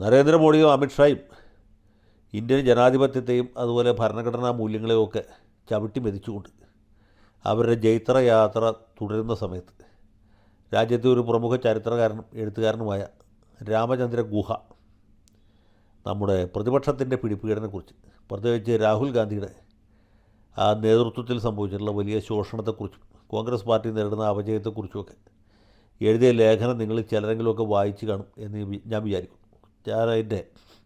നരേന്ദ്രമോദിയും അമിത്ഷായും ഇന്ത്യൻ ജനാധിപത്യത്തെയും അതുപോലെ ഭരണഘടനാ മൂല്യങ്ങളെയും ഒക്കെ ചവിട്ടി മെതിച്ചുകൊണ്ട് അവരുടെ ജൈത്ര യാത്ര തുടരുന്ന സമയത്ത് രാജ്യത്തെ ഒരു പ്രമുഖ ചരിത്രകാരനും എഴുത്തുകാരനുമായ രാമചന്ദ്ര ഗുഹ നമ്മുടെ പ്രതിപക്ഷത്തിൻ്റെ പിടിപ്പുകേടിനെക്കുറിച്ച്, പ്രത്യേകിച്ച് രാഹുൽ ഗാന്ധിയുടെ ആ നേതൃത്വത്തിൽ സംഭവിച്ചിട്ടുള്ള വലിയ ശോഷണത്തെക്കുറിച്ചും കോൺഗ്രസ് പാർട്ടി നേരിടുന്ന അപജയത്തെക്കുറിച്ചുമൊക്കെ എഴുതിയ ലേഖനം നിങ്ങൾ ചിലരെങ്കിലുമൊക്കെ വായിച്ചു കാണും എന്ന് ഞാൻ വിചാരിക്കുന്നു. ഞാൻ അതിൻ്റെ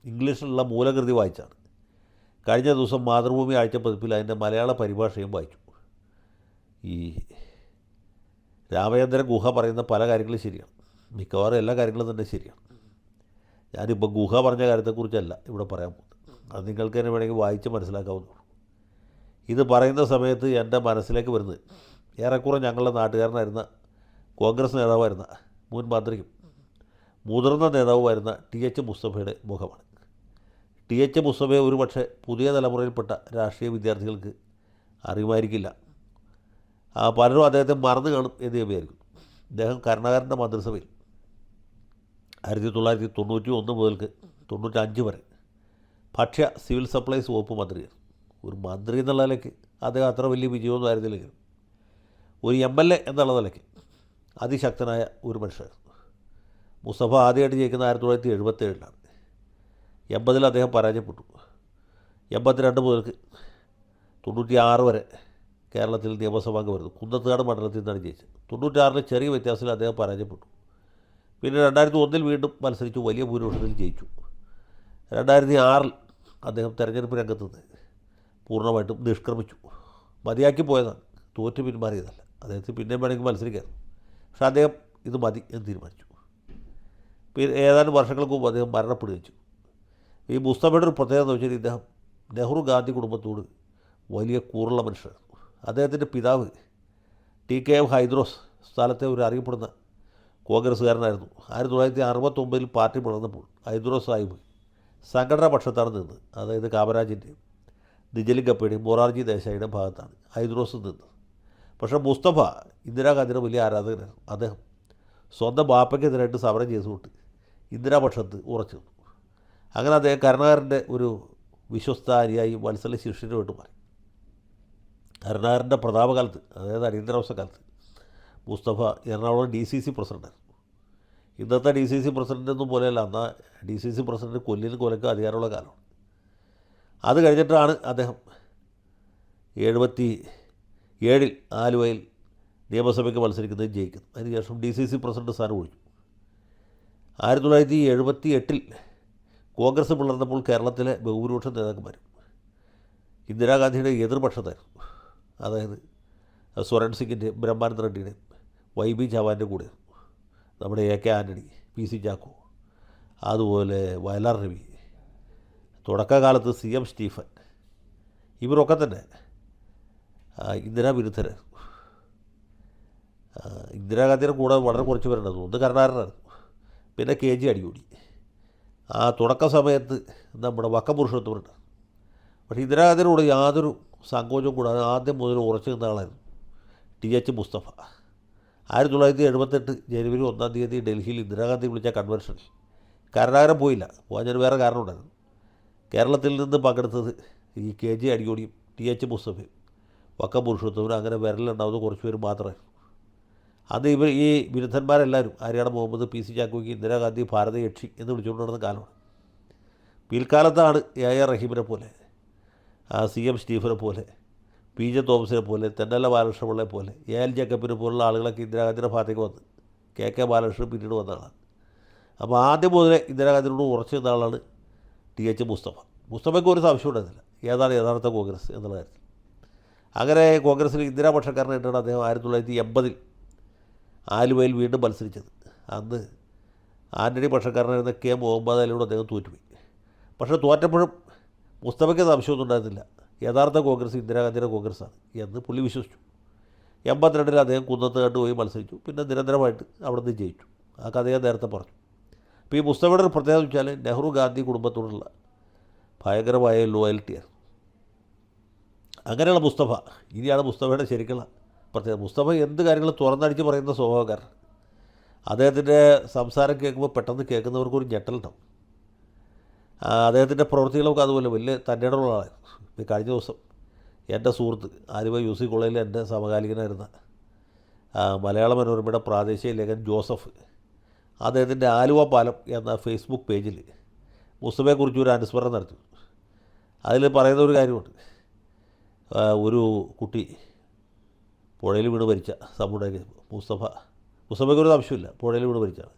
ഇംഗ്ലീഷിലുള്ള മൂലകൃതി വായിച്ചാണ്. കഴിഞ്ഞ ദിവസം മാതൃഭൂമി ആഴ്ചപ്പതിപ്പിൽ അതിൻ്റെ മലയാള പരിഭാഷയും വായിച്ചു. ഈ രാമചന്ദ്ര ഗുഹ പറയുന്ന പല കാര്യങ്ങളും ശരിയാണ്, മിക്കവാറും എല്ലാ കാര്യങ്ങളും തന്നെ ശരിയാണ്. ഞാനിപ്പോൾ ഗുഹ പറഞ്ഞ കാര്യത്തെക്കുറിച്ചല്ല ഇവിടെ പറയാൻ പോകുന്നത്. അത് നിങ്ങൾക്ക് തന്നെ വേണമെങ്കിൽ വായിച്ച് മനസ്സിലാക്കാവുന്നതാണ്. ഇത് പറയുന്ന സമയത്ത് എൻ്റെ മനസ്സിലേക്ക് വരുന്നത് ഏറെക്കുറെ ഞങ്ങളുടെ നാട്ടുകാരനായിരുന്ന കോൺഗ്രസ് നേതാവായിരുന്ന മുൻ മന്ത്രിയും മുതിർന്ന നേതാവുമായിരുന്ന ടി.എച്ച്. മുസ്തഫയുടെ മുഖമാണ്. ടി.എച്ച്. മുസ്തഫയെ ഒരു പക്ഷേ പുതിയ തലമുറയിൽപ്പെട്ട രാഷ്ട്രീയ വിദ്യാർത്ഥികൾക്ക് അറിയുമായിരിക്കില്ല. പലരും അദ്ദേഹത്തെ മറന്നു കാണും എന്ന് ഞാൻ വിചാരിക്കുന്നു. അദ്ദേഹം കരുണാകരൻ്റെ മന്ത്രിസഭയിൽ 1991 മുതൽക്ക് 95 വരെ ഭക്ഷ്യ സിവിൽ സപ്ലൈസ് വകുപ്പ് മന്ത്രിയായിരുന്നു. ഒരു മന്ത്രി എന്നുള്ള നിലയ്ക്ക് അദ്ദേഹം അത്ര വലിയ വിജയമൊന്നും ആയിരുന്നില്ലെങ്കിലും ഒരു MLA എന്നുള്ള നിലയ്ക്ക് അതിശക്തനായ ഒരു മനുഷ്യരായിരുന്നു. മുസ്തഫ ആദ്യമായിട്ട് ജയിക്കുന്ന 1977 80-ൽ അദ്ദേഹം പരാജയപ്പെട്ടു. 82 മുതൽക്ക് 96 വരെ കേരളത്തിൽ നിയമസഭാംഗം വരുന്നു. കുന്നത്തുകാട് മണ്ഡലത്തിൽ നിന്നാണ് ജയിച്ചത്. 96-ൽ ചെറിയ വ്യത്യാസത്തിൽ അദ്ദേഹം പരാജയപ്പെട്ടു. പിന്നെ 2001-ൽ വീണ്ടും മത്സരിച്ചു, വലിയ ഭൂരിപക്ഷത്തിൽ ജയിച്ചു. 2006-ൽ അദ്ദേഹം തെരഞ്ഞെടുപ്പ് രംഗത്ത് നിന്ന് പൂർണ്ണമായിട്ടും നിഷ്ക്രമിച്ചു. മതിയാക്കി പോയതാണ്, തോറ്റു പിന്മാറിയതല്ല. അദ്ദേഹത്തിന് പിന്നെയും വേണമെങ്കിൽ മത്സരിക്കാം. പക്ഷേ അദ്ദേഹം ഇത് മതി എന്ന് തീരുമാനിച്ചു. പിന്നെ ഏതാനും വർഷങ്ങൾക്ക് മുമ്പ് അദ്ദേഹം മരണപ്പെടുകയും ചെയ്തു. ഈ മുസ്തഫയുടെ ഒരു പ്രത്യേകത എന്ന് വെച്ചാൽ ഇദ്ദേഹം നെഹ്റു ഗാന്ധി കുടുംബത്തോട് വലിയ കൂറുള്ള മനുഷ്യരായിരുന്നു. അദ്ദേഹത്തിൻ്റെ പിതാവ് TKM ഹൈദ്രോസ് സ്ഥലത്തെ ഒരു അറിയപ്പെടുന്ന കോൺഗ്രസ്സുകാരനായിരുന്നു. 1969-ൽ പാർട്ടി പിളർന്നപ്പോൾ ഹൈദ്രോസ് സാഹിബ് സംഘടനാ പക്ഷത്താണ് നിന്നത്. അതായത് കാമരാജിൻ്റെയും നിജലിംഗപ്പയുടെയും മൊറാർജി ദേശായിയുടെ ഭാഗത്താണ് ഹൈദ്രോസ് നിന്നത്. പക്ഷേ മുസ്തഫ ഇന്ദിരാഗാന്ധിയുടെ വലിയ ആരാധകനായിരുന്നു. അദ്ദേഹം സ്വന്തം ബാപ്പയ്ക്കെതിരായിട്ട് സമരം ചെയ്തുകൊണ്ട് ഇന്ദിരാപക്ഷത്ത് ഉറച്ചു നിന്നു. അങ്ങനെ അദ്ദേഹം കരുണാകരൻ്റെ ഒരു വിശ്വസ്ത അനുയായി വത്സല ശിഷ്യനുമായിട്ട് മാറി. കരുണാകരൻ്റെ പ്രതാപകാലത്ത്, അതായത് അടിയന്തരാവസ്ഥ കാലത്ത് മുസ്തഫ എറണാകുളം DCC പ്രസിഡൻ്റായിരുന്നു. ഇന്നത്തെ DCC പ്രസിഡൻ്റൊന്നും പോലെയല്ല, എന്നാൽ DCC പ്രസിഡൻറ്റ് കൊല്ലിനും കൊലക്കും അധികാരമുള്ള കാലമാണ്. അത് കഴിഞ്ഞിട്ടാണ് അദ്ദേഹം 77-ൽ ആലുവയിൽ നിയമസഭയ്ക്ക് മത്സരിക്കുന്നതും ജയിക്കുന്നത്. അതിനുശേഷം DCC പ്രസിഡന്റ് സ്ഥാനം ഒഴിച്ചു. 1978-ൽ കോൺഗ്രസ് പിളർന്നപ്പോൾ കേരളത്തിലെ ബഹുഭൂരിപക്ഷം നേതാക്കന്മാരും ഇന്ദിരാഗാന്ധിയുടെ എതിർപക്ഷത്തായിരുന്നു. അതായത് സ്വരൺ സിംഗിൻ്റെ, ബ്രഹ്മാനന്ദ റെഡ്ഡിയുടെ, YB ചവാൻ്റെ കൂടെ നമ്മുടെ AK ആൻ്റണി, PC ചാക്കോ, അതുപോലെ വയലാർ രവി, തുടക്കകാലത്ത് CM സ്റ്റീഫൻ, ഇവരൊക്കെ തന്നെ ഇന്ദിരാ വിരുദ്ധരായിരുന്നു. ഇന്ദിരാഗാന്ധിയുടെ കൂടെ വളരെ കുറച്ച് പേരുണ്ടായിരുന്നു. ഒന്ന് കരുണാകരനായിരുന്നു, പിന്നെ KG അടിയോടി. ആ തുടക്ക സമയത്ത് നമ്മുടെ വക്കപുരുഷത്വമുണ്ട്. പക്ഷേ ഇന്ദിരാഗാന്ധിയുടെ കൂടെ യാതൊരു സങ്കോചവും കൂടാതെ ആദ്യം മുതൽ ഉറച്ചു നിന്ന ആളായിരുന്നു TH മുസ്തഫ. 1978 ജനുവരി 1-ാം തീയതി ഡൽഹിയിൽ ഇന്ദിരാഗാന്ധി വിളിച്ച കൺവെൻഷനിൽ കരുണാകരൻ പോയില്ല. പോകാൻ വേറെ കാരണമുണ്ടായിരുന്നു. കേരളത്തിൽ നിന്ന് പങ്കെടുത്തത് ഈ KG അടിയോടിയും TH മുസ്തഫയും വക്കപുരുഷത്വവും അങ്ങനെ വിരലുണ്ടാവുന്ന കുറച്ച് പേര് മാത്രമായിരുന്നു. അത് ഈ വിരുദ്ധന്മാരെല്ലാവരും ആര്യാട മുഹമ്മദ്, PC ചാക്കോയ്ക്ക് ഇന്ദിരാഗാന്ധി ഭാരതയക്ഷി എന്ന് വിളിച്ചുകൊണ്ട് നടന്ന കാലമാണ്. പിൽക്കാലത്താണ് AR റഹീമിനെ പോലെ, CM സ്റ്റീഫനെ പോലെ, PJ തോമസിനെ പോലെ, തെന്നല ബാലകൃഷ്ണപിള്ളയെ പോലെ, AL ജേക്കബിനെ പോലുള്ള ആളുകളൊക്കെ ഇന്ദിരാഗാന്ധിയുടെ ഭാഗത്തേക്ക് വന്ന് KK ബാലകൃഷ്ണൻ പിന്നീട് വന്ന ആളാണ്. അപ്പോൾ ആദ്യം മുതലേ ഇന്ദിരാഗാന്ധിയോട് ഉറച്ചു നിന്ന ആളാണ് TH മുസ്തഫ. മുസ്തഫയ്ക്ക് ഒരു സംശയം ഉണ്ടായിരുന്നില്ല ഏതാണ് യഥാർത്ഥ കോൺഗ്രസ് എന്നുള്ള കാര്യത്തിൽ. അങ്ങനെ കോൺഗ്രസ്സിൽ ഇന്ദിരാപക്ഷക്കാരനായിട്ടാണ് അദ്ദേഹം 1980-ൽ ആലുവയിൽ വീണ്ടും മത്സരിച്ചത്. അന്ന് ആൻ്റണി പക്ഷക്കാരനായിരുന്ന K മുഹമ്മദ് അലിയോട് അദ്ദേഹം തോറ്റുപോയി. പക്ഷേ തോറ്റപ്പോഴും മുസ്തഫയ്ക്ക് സംശയമൊന്നും ഉണ്ടായിരുന്നില്ല, യഥാർത്ഥ കോൺഗ്രസ് ഇന്ദിരാഗാന്ധിയുടെ കോൺഗ്രസ്സാണ് എന്ന് പുള്ളി വിശ്വസിച്ചു. 82-ൽ അദ്ദേഹം കുന്നത്തുകാട്ട് പോയി മത്സരിച്ചു. പിന്നെ നിരന്തരമായിട്ട് അവിടെ നിന്ന് ജയിച്ചു. ആ കഥ ഞാൻ നേരത്തെ പറഞ്ഞു. അപ്പോൾ ഈ മുസ്തഫയുടെ ഒരു പ്രത്യേകത വെച്ചാൽ നെഹ്റു ഗാന്ധി കുടുംബത്തോടുള്ള ഭയങ്കരമായ ലോയൽറ്റിയാണ്. അങ്ങനെയുള്ള മുസ്തഫ, ഇനിയാണ് മുസ്തഫയുടെ ശരിക്കുള്ള പ്രത്യേകത. മുസ്തഫ എന്ത് കാര്യങ്ങൾ തുറന്നടിച്ച് പറയുന്ന സ്വഭാവക്കാരൻ. അദ്ദേഹത്തിൻ്റെ സംസാരം കേൾക്കുമ്പോൾ പെട്ടെന്ന് കേൾക്കുന്നവർക്കൊരു ഞെട്ടലുണ്ടാവും. അദ്ദേഹത്തിൻ്റെ പ്രവൃത്തികളൊക്കെ അതുപോലെ വലിയ തൻ്റെയുള്ള ആളായിരുന്നു. ഈ കഴിഞ്ഞ ദിവസം എൻ്റെ സുഹൃത്ത് ആലുവ UC കോളേജിൽ എൻ്റെ സമകാലികനായിരുന്ന മലയാള മനോരമയുടെ പ്രാദേശിക ലേഖകൻ ജോസഫ് അദ്ദേഹത്തിൻ്റെ ആലുവ പാലം എന്ന ഫേസ്ബുക്ക് പേജിൽ മുസ്തഫയെക്കുറിച്ച് ഒരു അനുസ്മരണം നടത്തി. അതിൽ പറയുന്ന ഒരു കാര്യമുണ്ട്. ഒരു കുട്ടി പുഴയിൽ വീണ് മരിച്ച സംഭവം മുസ്തഫയ്ക്ക് ഒരു സംശയമില്ല, പുഴയിൽ വീണ് മരിച്ചാണ്.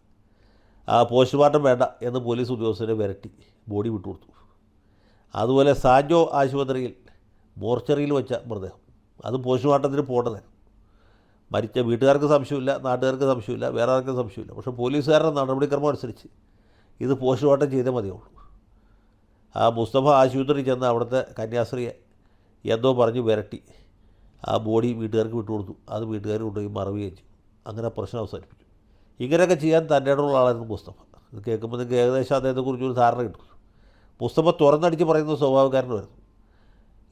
പോസ്റ്റ്മോർട്ടം വേണ്ട എന്ന് പോലീസ് ഉദ്യോഗസ്ഥരെ വിരട്ടി ബോഡി വിട്ടുകൊടുത്തു. അതുപോലെ സാൻജോ ആശുപത്രിയിൽ മോർച്ചറിയിൽ വെച്ച മൃതദേഹം അത് പോസ്റ്റ്മോർട്ടത്തിന് പോകേണ്ടതായിരുന്നു. മരിച്ച വീട്ടുകാർക്ക് സംശയമില്ല, നാട്ടുകാർക്ക് സംശയമില്ല, വേറെ ആർക്കും സംശയമില്ല. പക്ഷേ പോലീസുകാരുടെ നടപടിക്രമം അനുസരിച്ച് ഇത് പോസ്റ്റ്മോർട്ടം ചെയ്തേ മതിയുള്ളൂ. മുസ്തഫ ആശുപത്രിയിൽ ചെന്ന് അവിടുത്തെ കന്യാസ്ത്രീയെ എന്തോ പറഞ്ഞ് വിരട്ടി ബോഡി വീട്ടുകാർക്ക് വിട്ടുകൊടുത്തു. അത് വീട്ടുകാർ കൊണ്ടുപോയി മറവുകയും ചെയ്തു. അങ്ങനെ പ്രശ്നം അവസാനിപ്പിച്ചു. ഇങ്ങനെയൊക്കെ ചെയ്യാൻ തൻ്റെ ഇടമുള്ള ആളായിരുന്നു മുസ്തഫ. ഇത് കേൾക്കുമ്പോൾ നിങ്ങൾക്ക് ഏകദേശം അദ്ദേഹത്തെക്കുറിച്ചൊരു ധാരണ കിട്ടും. മുസ്തഫ തുറന്നടിച്ച് പറയുന്ന സ്വഭാവക്കാരനായിരുന്നു.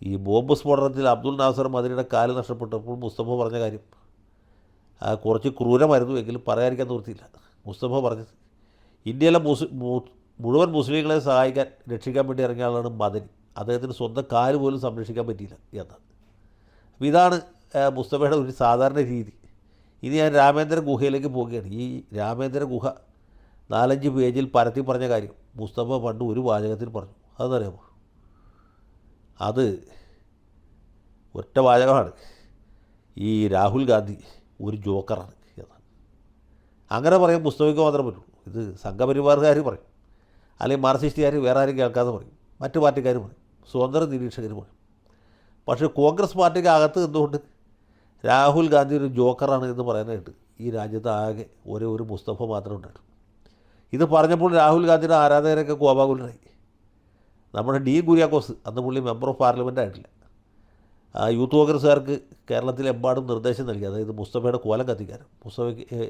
ഈ ബോംബ് സ്ഫോടനത്തിൽ അബ്ദുൽ നാസർ മദനിയുടെ കാല് നഷ്ടപ്പെട്ടപ്പോൾ മുസ്തഫ പറഞ്ഞ കാര്യം കുറച്ച് ക്രൂരമായിരുന്നു, എങ്കിലും പറയാതിരിക്കാൻ നിവൃത്തിയില്ല. മുസ്തഫ പറഞ്ഞത് ഇന്ത്യയിലെ മുഴുവൻ മുസ്ലിങ്ങളെ സഹായിക്കാൻ രക്ഷിക്കാൻ വേണ്ടി ഇറങ്ങിയ ആളാണ് മദനി. അദ്ദേഹത്തിന് സ്വന്തം കാല് പോലും സംരക്ഷിക്കാൻ പറ്റിയില്ല എന്നാണ്. അപ്പോൾ ഇതാണ് മുസ്തഫയുടെ ഒരു സാധാരണ രീതി. ഇനി ഞാൻ രാമേന്ദ്ര ഗുഹയിലേക്ക് പോവുകയാണ്. ഈ രാമേന്ദ്ര ഗുഹ 4-5 പേജിൽ പരത്തി പറഞ്ഞ കാര്യം മുസ്തഫ പണ്ട് ഒരു വാചകത്തിൽ പറഞ്ഞു. അതെന്നറിയാമോ? അത് ഒറ്റ വാചകമാണ്. ഈ രാഹുൽ ഗാന്ധി ഒരു ജോക്കറാണ് എന്നാണ്. അങ്ങനെ പറയാൻ മുസ്തഫയ്ക്ക് മാത്രമേ പറ്റുള്ളൂ. ഇത് സംഘപരിവാറുകാർ പറയും, അല്ലെങ്കിൽ മാർക്സിസ്റ്റുകാർ വേറെ ആരും കേൾക്കാതെ പറയും, മറ്റു പാർട്ടിക്കാർ പറയും, സ്വതന്ത്ര നിരീക്ഷകർ പറയും. പക്ഷേ കോൺഗ്രസ് പാർട്ടിക്ക് അകത്ത് നിന്നുകൊണ്ട് രാഹുൽ ഗാന്ധി ഒരു ജോക്കറാണ് എന്ന് പറയാനായിട്ട് ഈ രാജ്യത്ത് ആകെ ഒരു മുസ്തഫ മാത്രമേ ഉണ്ടായിട്ടുള്ളൂ. ഇത് പറഞ്ഞപ്പോൾ രാഹുൽ ഗാന്ധിയുടെ ആരാധകരൊക്കെ കോപാകുലരായി. നമ്മുടെ ഡി കുര്യാക്കോസ്, അന്ന് പുള്ളി മെമ്പർ ഓഫ് പാർലമെൻ്റ് ആയിട്ടില്ല, യൂത്ത് കോൺഗ്രസ്സുകാർക്ക് കേരളത്തിലെമ്പാടും നിർദ്ദേശം നൽകി. അതായത് മുസ്തഫയുടെ കോലം കത്തിക്കാൻ, മുസ്തഫയ്ക്ക്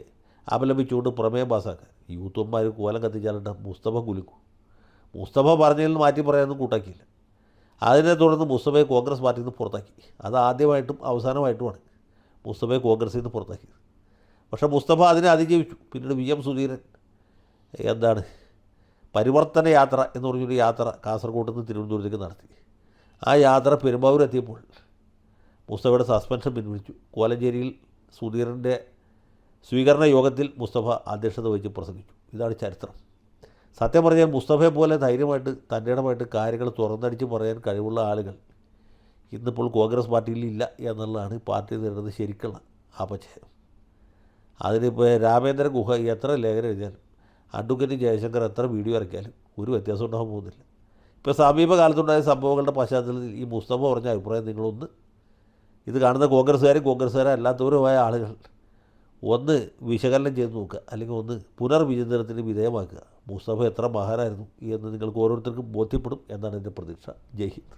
അപലപിച്ചുകൊണ്ട് പ്രമേയം പാസ്സാക്കാൻ. യൂത്തുമാർ കോലം കത്തിച്ചാലുണ്ട് മുസ്തഫ കുലുക്കും. മുസ്തഫ പറഞ്ഞതിൽ മാറ്റി പറയാനൊന്നും കൂട്ടാക്കിയില്ല. അതിനെ തുടർന്ന് മുസ്തഫയെ കോൺഗ്രസ് പാർട്ടിയിൽ നിന്ന് പുറത്താക്കി. അത് ആദ്യമായിട്ടും അവസാനമായിട്ടുമാണ് മുസ്തഫയെ കോൺഗ്രസിൽ നിന്ന് പുറത്താക്കിയത്. പക്ഷേ മുസ്തഫ അതിനെ അതിജീവിച്ചു. പിന്നീട് VM സുധീരൻ പരിവർത്തന യാത്ര എന്ന് പറഞ്ഞൊരു യാത്ര കാസർഗോഡ് നിന്ന് തിരുവനന്തപുരത്തേക്ക് നടത്തി. ആ യാത്ര പെരുമ്പാവൂരെത്തിയപ്പോൾ മുസ്തഫയുടെ സസ്പെൻഷൻ പിൻവലിച്ചു. കോലഞ്ചേരിയിൽ സുധീരൻ്റെ സ്വീകരണ യോഗത്തിൽ മുസ്തഫ അധ്യക്ഷത വഹിച്ച് പ്രസംഗിച്ചു. ഇതാണ് ചരിത്രം. സത്യം പറഞ്ഞാൽ മുസ്തഫയെ പോലെ ധൈര്യമായിട്ട് തൻ്റെടമായിട്ട് കാര്യങ്ങൾ തുറന്നടിച്ച് പറയാൻ കഴിവുള്ള ആളുകൾ ഇന്നിപ്പോൾ കോൺഗ്രസ് പാർട്ടിയിൽ ഇല്ല എന്നുള്ളതാണ് പാർട്ടി നേരിടുന്നത് ശരിക്കുള്ള അപജയം. അതിനിപ്പോൾ രാമേന്ദ്ര ഗുഹ എത്ര ലേഖനം എഴുതിയാലും അഡ്വക്കേറ്റ് ജയശങ്കർ എത്ര വീഡിയോ ഇറക്കിയാലും ഒരു വ്യത്യാസം ഉണ്ടാകാൻ പോകുന്നില്ല. ഇപ്പോൾ സമീപകാലത്തുണ്ടായ സംഭവങ്ങളുടെ പശ്ചാത്തലത്തിൽ ഈ മുസ്തഫ പറഞ്ഞ അഭിപ്രായം നിങ്ങളൊന്ന് ഇത് കാണുന്ന കോൺഗ്രസ്സുകാരല്ലാത്തവരുമായ ആളുകൾ ഒന്ന് വിശകലനം ചെയ്ത് നോക്കുക, അല്ലെങ്കിൽ ഒന്ന് പുനർവിചിന്തനത്തിന് വിധേയമാക്കുക. മുസ്തഫ എത്ര മഹാനായിരുന്നു എന്ന് നിങ്ങൾക്ക് ഓരോരുത്തർക്കും ബോധ്യപ്പെടും എന്നാണ് എൻ്റെ പ്രതീക്ഷ. ജയ് ഹിന്ദ്.